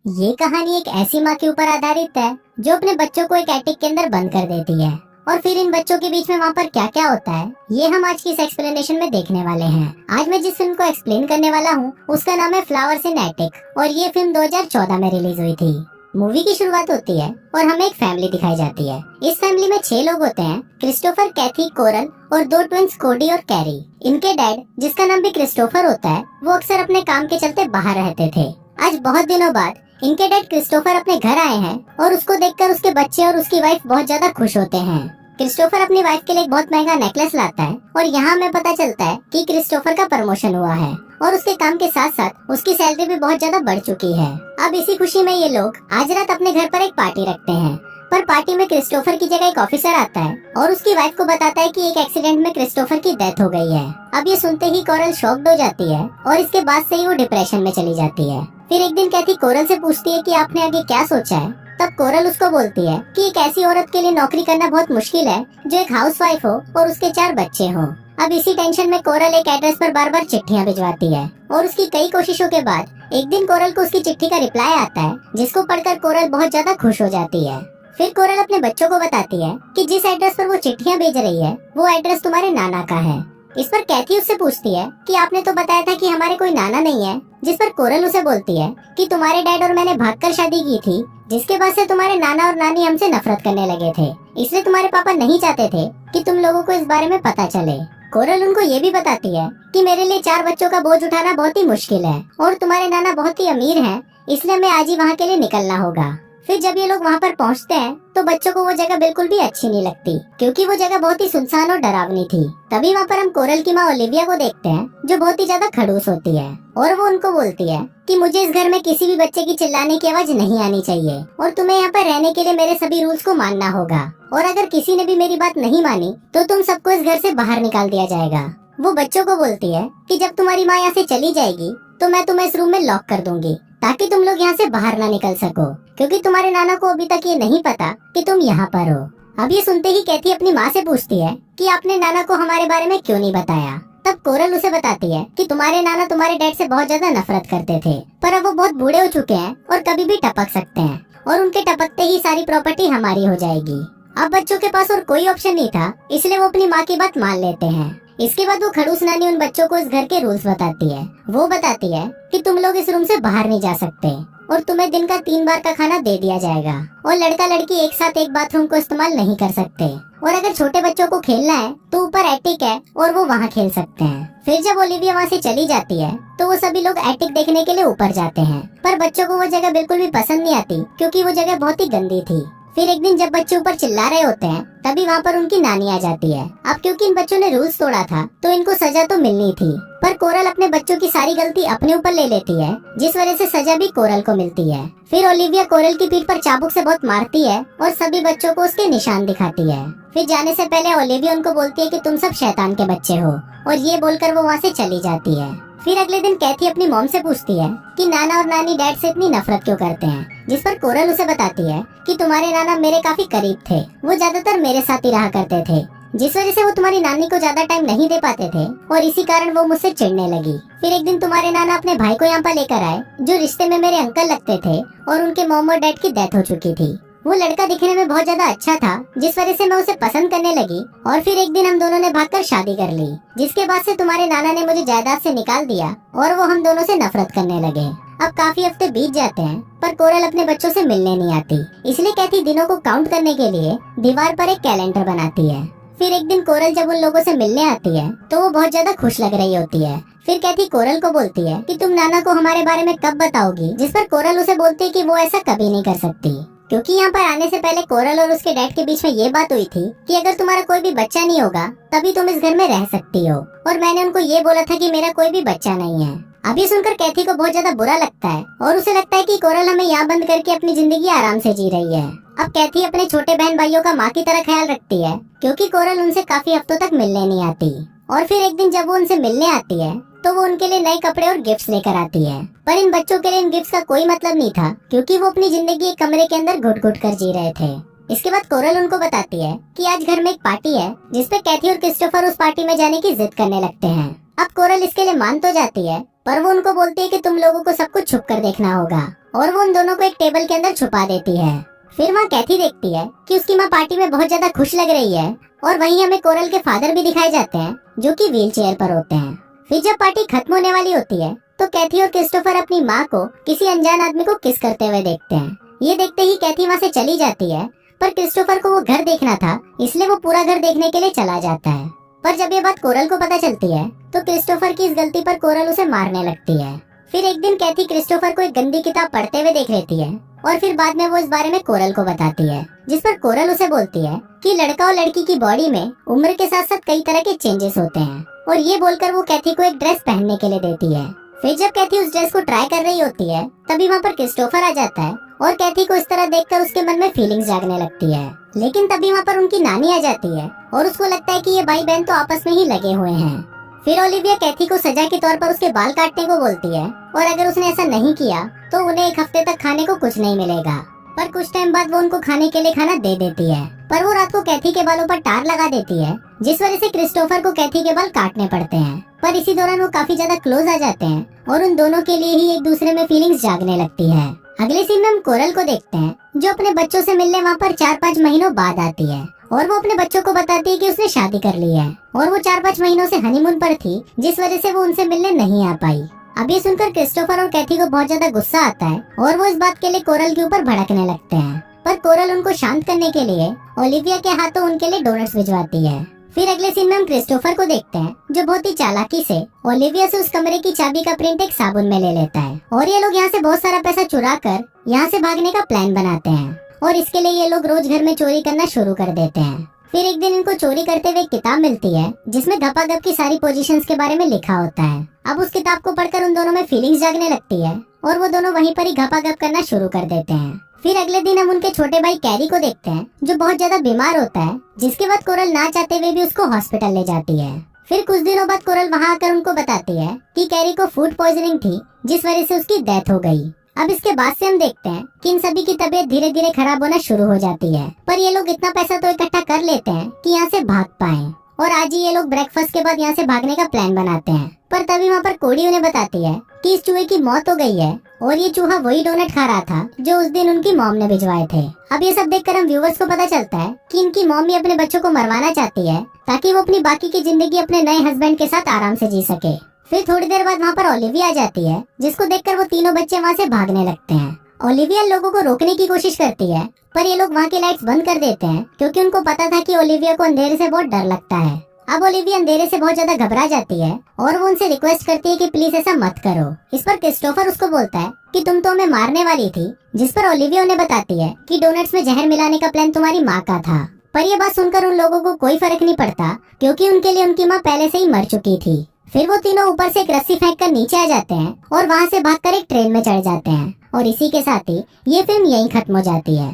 ये कहानी एक ऐसी माँ के ऊपर आधारित है जो अपने बच्चों को एक एटिक के अंदर बंद कर देती है और फिर इन बच्चों के बीच में वहाँ पर क्या क्या होता है ये हम आज की इस एक्सप्लेनेशन में देखने वाले हैं। आज मैं जिस फिल्म को एक्सप्लेन करने वाला हूँ उसका नाम है फ्लावर्स इन एटिक और ये फिल्म 2014 में रिलीज हुई थी। मूवी की शुरुआत होती है और हमें एक फैमिली दिखाई जाती है। इस फैमिली में 6 लोग होते हैं, क्रिस्टोफर, कैथी, कोरल और 2 ट्विंस कोडी और कैरी। इनके डैड, जिसका नाम भी क्रिस्टोफर होता है, वो अक्सर अपने काम के चलते बाहर रहते थे। आज बहुत दिनों बाद इनके डैड क्रिस्टोफर अपने घर आए हैं और उसको देखकर उसके बच्चे और उसकी वाइफ बहुत ज्यादा खुश होते हैं। क्रिस्टोफर अपनी वाइफ के लिए एक बहुत महंगा नेकलेस लाता है और यहाँ हमें पता चलता है कि क्रिस्टोफर का प्रमोशन हुआ है और उसके काम के साथ साथ उसकी सैलरी भी बहुत ज्यादा बढ़ चुकी है। अब इसी खुशी में ये लोग आज रात अपने घर पर एक पार्टी रखते हैं, पर पार्टी में क्रिस्टोफर की जगह एक ऑफिसर आता है और उसकी वाइफ को बताता है कि एक एक्सीडेंट में क्रिस्टोफर की डेथ हो गई है। अब ये सुनते ही कोरल शॉक्ड हो जाती है और इसके बाद से ही वो डिप्रेशन में चली जाती है। फिर एक दिन कैथी कोरल से पूछती है कि आपने आगे क्या सोचा है। तब कोरल उसको बोलती है कि एक ऐसी औरत के लिए नौकरी करना बहुत मुश्किल है जो एक हाउसवाइफ हो और उसके 4 बच्चे हों। अब इसी टेंशन में कोरल एक एड्रेस पर बार बार चिट्ठियां भिजवाती है और उसकी कई कोशिशों के बाद एक दिन कोरल को उसकी चिट्ठी का रिप्लाई आता है, जिसको पढ़कर कोरल बहुत ज्यादा खुश हो जाती है। फिर कोरल अपने बच्चों को बताती है कि जिस एड्रेस पर वो चिट्ठियां भेज रही है वो एड्रेस तुम्हारे नाना का है। इस पर कैथी उससे पूछती है कि आपने तो बताया था कि हमारे कोई नाना नहीं है, जिस पर कोरल उसे बोलती है कि तुम्हारे डैड और मैंने भागकर शादी की थी, जिसके बाद से तुम्हारे नाना और नानी हमसे नफरत करने लगे थे, इसलिए तुम्हारे पापा नहीं चाहते थे कि तुम लोगों को इस बारे में पता चले। कोरल उनको ये भी बताती है कि मेरे लिए 4 बच्चों का बोझ उठाना बहुत ही मुश्किल है और तुम्हारे नाना बहुत ही अमीर हैं, इसलिए हमें आज ही वहाँ के लिए निकलना होगा। फिर जब ये लोग वहाँ पर पहुँचते हैं तो बच्चों को वो जगह बिल्कुल भी अच्छी नहीं लगती, क्योंकि वो जगह बहुत ही सुनसान और डरावनी थी। तभी वहाँ पर हम कोरल की माँ ओलिविया को देखते हैं, जो बहुत ही ज्यादा खड़ूस होती है और वो उनको बोलती है कि मुझे इस घर में किसी भी बच्चे की चिल्लाने की आवाज नहीं आनी चाहिए और तुम्हें यहाँ पर रहने के लिए मेरे सभी रूल्स को मानना होगा, और अगर किसी ने भी मेरी बात नहीं मानी तो तुम सबको इस घर से बाहर निकाल दिया जाएगा। वो बच्चों को बोलती है कि जब तुम्हारी माँ यहाँ से चली जाएगी तो मैं तुम्हें इस रूम में लॉक कर दूंगी ताकि तुम लोग यहाँ से बाहर ना निकल सको, क्योंकि तुम्हारे नाना को अभी तक ये नहीं पता कि तुम यहाँ पर हो। अब ये सुनते ही कैथी अपनी माँ से पूछती है कि आपने नाना को हमारे बारे में क्यों नहीं बताया। तब कोरल उसे बताती है कि तुम्हारे नाना तुम्हारे डैड से बहुत ज्यादा नफरत करते थे, पर अब वो बहुत बूढ़े हो चुके हैं और कभी भी टपक सकते हैं और उनके टपकते ही सारी प्रॉपर्टी हमारी हो जाएगी। अब बच्चों के पास और कोई ऑप्शन नहीं था, इसलिए वो अपनी माँ की बात मान लेते हैं। इसके बाद वो खड़ूस नानी उन बच्चों को इस घर के रूल्स बताती है। वो बताती है कि तुम लोग इस रूम से बाहर नहीं जा सकते और तुम्हें दिन का 3 बार का खाना दे दिया जाएगा और लड़का लड़की एक साथ एक बाथरूम को इस्तेमाल नहीं कर सकते, और अगर छोटे बच्चों को खेलना है तो ऊपर एटिक है और वो वहाँ खेल सकते हैं। फिर जब ओलिविया वहाँ से चली जाती है तो वो सभी लोग एटिक देखने के लिए ऊपर जाते हैं, पर बच्चों को वो जगह बिल्कुल भी पसंद नहीं आती क्योंकि वो जगह बहुत ही गंदी थी। फिर एक दिन जब बच्चे ऊपर चिल्ला रहे होते हैं तभी वहाँ पर उनकी नानी आ जाती है। अब क्योंकि इन बच्चों ने रूल्स तोड़ा था तो इनको सजा तो मिलनी थी, पर कोरल अपने बच्चों की सारी गलती अपने ऊपर ले लेती है, जिस वजह से सजा भी कोरल को मिलती है। फिर ओलिविया कोरल की पीठ पर चाबुक से बहुत मारती है और सभी बच्चों को उसके निशान दिखाती है। फिर जाने से पहले ओलिविया उनको बोलती है कि तुम सब शैतान के बच्चे हो, और ये बोलकर वो वहाँ से चली जाती है। फिर अगले दिन कैथी अपनी मॉम से पूछती है कि नाना और नानी डैड से इतनी नफरत क्यों करते हैं, जिस पर कोरल उसे बताती है कि तुम्हारे नाना मेरे काफी करीब थे, वो ज्यादातर मेरे साथ ही रहा करते थे, जिस वजह से वो तुम्हारी नानी को ज्यादा टाइम नहीं दे पाते थे और इसी कारण वो मुझसे चिढ़ने लगी। फिर एक दिन तुम्हारे नाना अपने भाई को यहाँ पर लेकर आए, जो रिश्ते में मेरे अंकल लगते थे और उनके मॉम और डैड की डेथ हो चुकी थी। वो लड़का दिखने में बहुत ज्यादा अच्छा था, जिस वजह से मैं उसे पसंद करने लगी, और फिर एक दिन हम दोनों ने भागकर शादी कर ली, जिसके बाद से तुम्हारे नाना ने मुझे जायदाद से निकाल दिया और वो हम दोनों से नफरत करने लगे। अब काफी हफ्ते बीत जाते हैं पर कोरल अपने बच्चों से मिलने नहीं आती, इसलिए कैथी दिनों को काउंट करने के लिए दीवार पर एक कैलेंडर बनाती है। फिर एक दिन कोरल जब उन लोगों से मिलने आती है तो वो बहुत ज्यादा खुश लग रही होती है। फिर कैथी कोरल को बोलती है कि तुम नाना को हमारे बारे में कब बताओगी, जिस पर कोरल उसे बोलती है कि वो ऐसा कभी नहीं कर सकती, क्योंकि यहाँ पर आने से पहले कोरल और उसके डैड के बीच में ये बात हुई थी कि अगर तुम्हारा कोई भी बच्चा नहीं होगा तभी तुम इस घर में रह सकती हो, और मैंने उनको ये बोला था कि मेरा कोई भी बच्चा नहीं है। अभी सुनकर कैथी को बहुत ज्यादा बुरा लगता है और उसे लगता है कि कोरल हमें यहाँ बंद करके अपनी जिंदगी आराम से जी रही है। अब कैथी अपने छोटे बहन भाइयों का माँ की तरह ख्याल रखती है, क्योंकि कोरल उनसे काफी हफ्तों तक मिलने नहीं आती, और फिर एक दिन जब वो उनसे मिलने आती है तो वो उनके लिए नए कपड़े और गिफ्ट्स लेकर आती है। पर इन बच्चों के लिए इन गिफ्ट्स का कोई मतलब नहीं था, क्योंकि वो अपनी जिंदगी एक कमरे के अंदर घुट घुट कर जी रहे थे। इसके बाद कोरल उनको बताती है कि आज घर में एक पार्टी है, जिसपे कैथी और क्रिस्टोफर उस पार्टी में जाने की जिद करने लगते हैं। अब कोरल इसके लिए मान तो जाती है, पर वो उनको बोलती है कि तुम लोगों को सब कुछ छुप कर देखना होगा, और वो उन दोनों को एक टेबल के अंदर छुपा देती है। फिर वहाँ कैथी देखती है कि उसकी माँ पार्टी में बहुत ज्यादा खुश लग रही है, और वहीं हमें कोरल के फादर भी दिखाए जाते हैं जो कि व्हील चेयर पर होते हैं। फिर जब पार्टी खत्म होने वाली होती है तो कैथी और क्रिस्टोफर अपनी माँ को किसी अनजान आदमी को किस करते हुए देखते हैं। ये देखते ही कैथी वहाँ से चली जाती है, पर क्रिस्टोफर को वो घर देखना था, इसलिए वो पूरा घर देखने के लिए चला जाता है। पर जब ये बात कोरल को पता चलती है तो क्रिस्टोफर की इस गलती पर कोरल उसे मारने लगती है। फिर एक दिन कैथी क्रिस्टोफर को एक गंदी किताब पढ़ते हुए देख लेती है, और फिर बाद में वो इस बारे में कोरल को बताती है, जिस पर कोरल उसे बोलती है कि लड़का और लड़की की बॉडी में उम्र के साथ साथ कई तरह के चेंजेस होते हैं, और ये बोलकर वो कैथी को एक ड्रेस पहनने के लिए देती है। फिर जब कैथी उस ड्रेस को ट्राई कर रही होती है तभी वहाँ पर क्रिस्टोफर आ जाता है, और कैथी को इस तरह देखकर उसके मन में फीलिंग्स जागने लगती है। लेकिन तभी वहाँ पर उनकी नानी आ जाती है, और उसको लगता है कि ये भाई बहन तो आपस में ही लगे हुए हैं। फिर ओलिविया कैथी को सजा के तौर पर उसके बाल काटने को बोलती है, और अगर उसने ऐसा नहीं किया तो उन्हें एक हफ्ते तक खाने को कुछ नहीं मिलेगा। पर कुछ टाइम बाद वो उनको खाने के लिए खाना दे देती है, पर वो रात को कैथी के बालों पर टार लगा देती है, जिस वजह से क्रिस्टोफर को कैथी के बाल काटने पड़ते हैं। पर इसी दौरान वो काफी ज्यादा क्लोज आ जाते हैं, और उन दोनों के लिए ही एक दूसरे में फीलिंग्स जागने लगती है। अगले सीन में हम कोरल को देखते हैं, जो अपने बच्चों से मिलने वहाँ पर 4-5 महीनों बाद आती है, और वो अपने बच्चों को बताती है कि उसने शादी कर ली है, और वो 4-5 महीनों से हनीमून पर थी, जिस वजह से वो उनसे मिलने नहीं आ पाई। अब ये सुनकर क्रिस्टोफर और कैथी को बहुत ज्यादा गुस्सा आता है, और वो इस बात के लिए कोरल के ऊपर भड़कने लगते हैं। पर कोरल उनको शांत करने के लिए ओलिविया के हाथों उनके लिए डोनट्स भिजवाती है। फिर अगले सीन में हम क्रिस्टोफर को देखते हैं, जो बहुत ही चालाकी से ओलिविया से उस कमरे की चाबी का प्रिंट एक साबुन में ले लेता है, और ये लोग यहाँ से बहुत सारा पैसा चुरा कर यहाँ से भागने का प्लान बनाते हैं, और इसके लिए ये लोग रोज घर में चोरी करना शुरू कर देते हैं। फिर एक दिन इनको चोरी करते हुए एक किताब मिलती है, जिसमें गपागप की सारी पोजीशंस के बारे में लिखा होता है। अब उस किताब को पढ़कर उन दोनों में फीलिंग्स जागने लगती है, और वो दोनों वहीं पर ही गपागप करना शुरू कर देते हैं। फिर अगले दिन हम उनके छोटे भाई कैरी को देखते हैं, जो बहुत ज्यादा बीमार होता है, जिसके बाद कोरल ना चाहते हुए भी उसको हॉस्पिटल ले जाती है। फिर कुछ दिनों बाद कोरल वहाँ आकर उनको बताती है कि कैरी को फूड पॉइजनिंग थी, जिस वजह से उसकी डेथ हो गई। अब इसके बाद से हम देखते हैं कि इन सभी की तबीयत धीरे धीरे खराब होना शुरू हो जाती है, पर ये लोग इतना पैसा तो इकट्ठा कर लेते हैं कि यहाँ से भाग पाएं। और आज ही ये लोग ब्रेकफास्ट के बाद यहाँ से भागने का प्लान बनाते हैं, पर तभी वहाँ पर कोडी उन्हें बताती है कि इस चूहे की मौत हो गई है, और ये चूहा वही डोनट खा रहा था जो उस दिन उनकी मॉम ने भिजवाए थे। अब ये सब देखकर हम व्यूवर्स को पता चलता है कि इनकी मॉम भी अपने बच्चों को मरवाना चाहती है, ताकि वो अपनी बाकी की जिंदगी अपने नए हस्बैंड के साथ आराम से जी सके। फिर थोड़ी देर बाद वहाँ पर ओलिविया आ जाती है, जिसको देखकर वो तीनों बच्चे वहाँ से भागने लगते हैं। ओलिविया लोगों को रोकने की कोशिश करती है, पर ये लोग वहाँ की लाइट्स बंद कर देते हैं, क्योंकि उनको पता था कि ओलिविया को अंधेरे से बहुत डर लगता है। अब ओलिविया अंधेरे से बहुत ज्यादा घबरा जाती है, और वो उनसे रिक्वेस्ट करती है कि प्लीज ऐसा मत करो। इस पर क्रिस्टोफर उसको बोलता है कि तुम तो हमें मारने वाली थी, जिस पर ओलिविया उन्हें बताती है कि डोनट्स में जहर मिलाने का प्लान तुम्हारी माँ का था। पर ये बात सुनकर उन लोगों को कोई फर्क नहीं पड़ता, क्योंकि उनके लिए उनकी माँ पहले से ही मर चुकी थी। फिर वो तीनों ऊपर से एक रस्सी फेंक कर नीचे आ जाते हैं, और वहाँ से भागकर एक ट्रेन में चढ़ जाते हैं, और इसी के साथ ही ये फिल्म यहीं खत्म हो जाती है।